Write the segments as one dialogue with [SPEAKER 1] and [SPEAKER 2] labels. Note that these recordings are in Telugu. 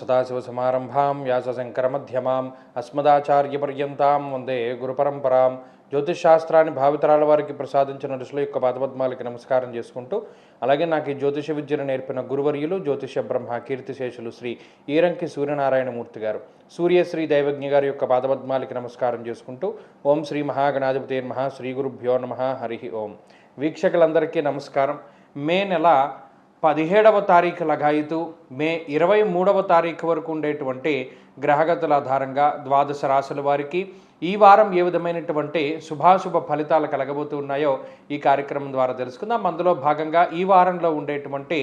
[SPEAKER 1] సదాశివసమారంభాం వ్యాసశంకరమధ్యమాం అస్మదాచార్యపర్యంతాం వందే గురుపరంపరాం. జ్యోతిషశాస్త్రాన్ని భావితరాల వారికి ప్రసాదించిన ఋషుల యొక్క పాదపద్మాలకి నమస్కారం చేసుకుంటూ, అలాగే నాకు ఈ జ్యోతిష విద్యను నేర్పిన గురువర్యులు జ్యోతిష బ్రహ్మ కీర్తిశేషులు శ్రీ ఈరంకి సూర్యనారాయణమూర్తి గారు, సూర్యశ్రీ దైవజ్ఞ గారి యొక్క పాదపద్మాలకి నమస్కారం చేసుకుంటూ, ఓం శ్రీ మహాగణాధిపతే నమః, శ్రీ గురుభ్యో నమః, హరి ఓం. వీక్షకులందరికీ నమస్కారం. మే నెల 17వ తారీఖు లగాయితూ మే 23వ తారీఖు వరకు ఉండేటువంటి గ్రహగతుల ఆధారంగా ద్వాదశ రాశుల వారికి ఈ వారం ఏ విధమైనటువంటి శుభాశుభ ఫలితాలు కలగబోతూ ఉన్నాయో ఈ కార్యక్రమం ద్వారా తెలుసుకుందాం. అందులో భాగంగా ఈ వారంలో ఉండేటువంటి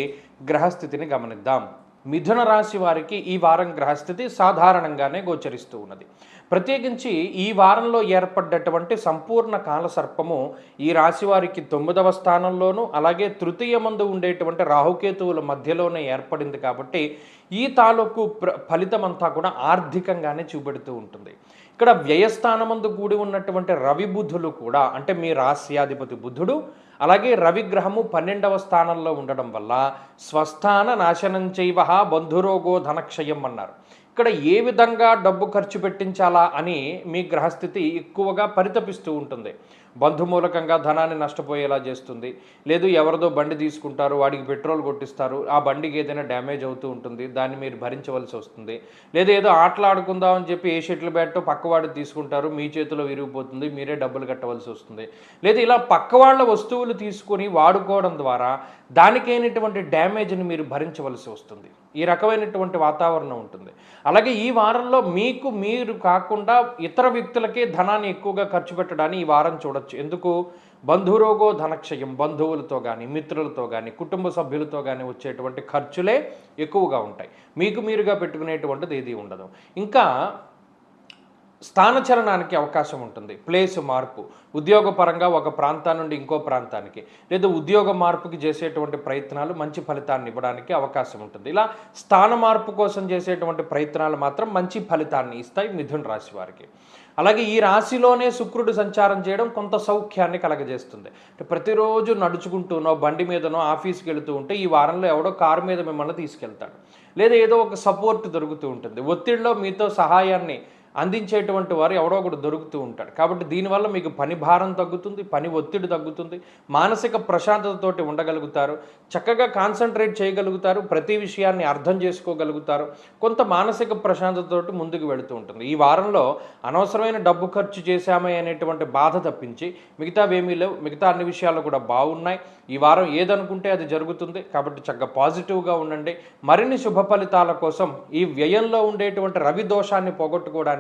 [SPEAKER 1] గ్రహస్థితిని గమనిద్దాం. మిథున రాశి వారికి ఈ వారం గ్రహస్థితి సాధారణంగానే గోచరిస్తూ ఉన్నది. ప్రత్యేకించి ఈ వారంలో ఏర్పడ్డటువంటి సంపూర్ణ కాలసర్పము ఈ రాశి వారికి 9వ స్థానంలోనూ, అలాగే తృతీయమందు ఉండేటువంటి రాహుకేతువుల మధ్యలోనే ఏర్పడింది కాబట్టి ఈ తాలూకు ఫలితమంతా కూడా ఆర్థికంగానే చూపెడుతూ ఉంటుంది. ఇక్కడ వ్యయస్థానమందు కూడి ఉన్నటువంటి రవి బుధులు కూడా, అంటే మీ రాశ్యాధిపతి బుధుడు అలాగే రవిగ్రహము 12వ స్థానంలో ఉండడం వల్ల స్వస్థాన నాశనం చైవ బంధురోగో ధనక్షయం అన్నారు. ఇక్కడ ఏ విధంగా డబ్బు ఖర్చు పెట్టించాలా అని మీ గ్రహస్థితి ఎక్కువగా పరితపిస్తూ ఉంటుంది. బంధుమూలకంగా ధనాన్ని నష్టపోయేలా చేస్తుంది. లేదు ఎవరిదో బండి తీసుకుంటారు, వాడికి పెట్రోల్ కొట్టిస్తారు, ఆ బండికి ఏదైనా డ్యామేజ్ అవుతూ ఉంటుంది, దాన్ని మీరు భరించవలసి వస్తుంది. లేదా ఏదో ఆటలాడుకుందాం అని చెప్పి ఏ షటిల్ బ్యాట్ పక్కవాడికి తీసుకుంటారు, మీ చేతిలో విరిగిపోతుంది, మీరే డబ్బులు కట్టవలసి వస్తుంది. లేదా ఇలా పక్కవాళ్ళ వస్తువులు తీసుకొని వాడుకోవడం ద్వారా దానికైనటువంటి డ్యామేజ్ని మీరు భరించవలసి వస్తుంది. ఈ రకమైనటువంటి వాతావరణం ఉంటుంది. అలాగే ఈ వారంలో మీకు మీరు కాకుండా ఇతర వ్యక్తులకే ధనాన్ని ఎక్కువగా ఖర్చు పెట్టడాన్ని ఈ వారం చూడొచ్చు. ఎందుకు? బంధురోగో ధనక్షయం, బంధువులతో కానీ మిత్రులతో కానీ కుటుంబ సభ్యులతో కానీ వచ్చేటువంటి ఖర్చులే ఎక్కువగా ఉంటాయి. మీకు మీరుగా పెట్టుకునేటువంటిది ఏది ఉండదు. ఇంకా స్థానచలనానికి అవకాశం ఉంటుంది. ప్లేస్ మార్పు, ఉద్యోగపరంగా ఒక ప్రాంతం నుండి ఇంకో ప్రాంతానికి, లేదా ఉద్యోగ మార్పుకి చేసేటువంటి ప్రయత్నాలు మంచి ఫలితాన్ని ఇవ్వడానికి అవకాశం ఉంటుంది. ఇలా స్థాన మార్పు కోసం చేసేటువంటి ప్రయత్నాలు మాత్రం మంచి ఫలితాన్ని ఇస్తాయి మిథున రాశి వారికి. అలాగే ఈ రాశిలోనే శుక్రుడు సంచారం చేయడం కొంత సౌఖ్యాన్ని కలగజేస్తుంది. ప్రతిరోజు నడుచుకుంటూనో బండి మీదనో ఆఫీస్కి వెళుతూ ఉంటే ఈ వారంలో ఎవడో కారు మీద మిమ్మల్ని తీసుకెళ్తాడు, లేదా ఏదో ఒక సపోర్ట్ దొరుకుతూ ఉంటుంది. ఒత్తిడిలో మీతో సహాయాన్ని అందించేటువంటి వారు ఎవడో ఒకడు దొరుకుతూ ఉంటాడు. కాబట్టి దీనివల్ల మీకు పని భారం తగ్గుతుంది, పని ఒత్తిడి తగ్గుతుంది, మానసిక ప్రశాంతతతోటి ఉండగలుగుతారు, చక్కగా కాన్సన్ట్రేట్ చేయగలుగుతారు, ప్రతి విషయాన్ని అర్థం చేసుకోగలుగుతారు, కొంత మానసిక ప్రశాంతతతోటి ముందుకు వెళుతూ ఉంటుంది. ఈ వారంలో అనవసరమైన డబ్బు ఖర్చు చేశామే అనేటువంటి బాధ తప్పించి మిగతావేమీ లేవు. మిగతా అన్ని విషయాలు కూడా బాగున్నాయి. ఈ వారం ఏదనుకుంటే అది జరుగుతుంది. కాబట్టి చక్కగా పాజిటివ్గా ఉండండి. మరిన్ని శుభ ఫలితాల కోసం ఈ వ్యయంలో ఉండేటువంటి రవి దోషాన్ని పోగొట్టుకోవడానికి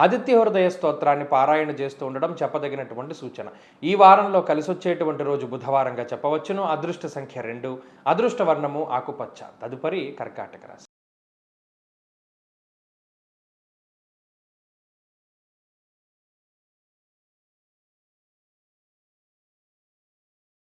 [SPEAKER 1] ఆదిత్య హృదయ స్తోత్రాన్ని పారాయణ చేస్తూ ఉండడం చెప్పదగినటువంటి సూచన. ఈ వారంలో కలిసి వచ్చేటువంటి రోజు బుధవారంగా చెప్పవచ్చును. అదృష్ట సంఖ్య 2, అదృష్ట వర్ణము ఆకుపచ్చ. తదుపరి కర్కాటక రాశి.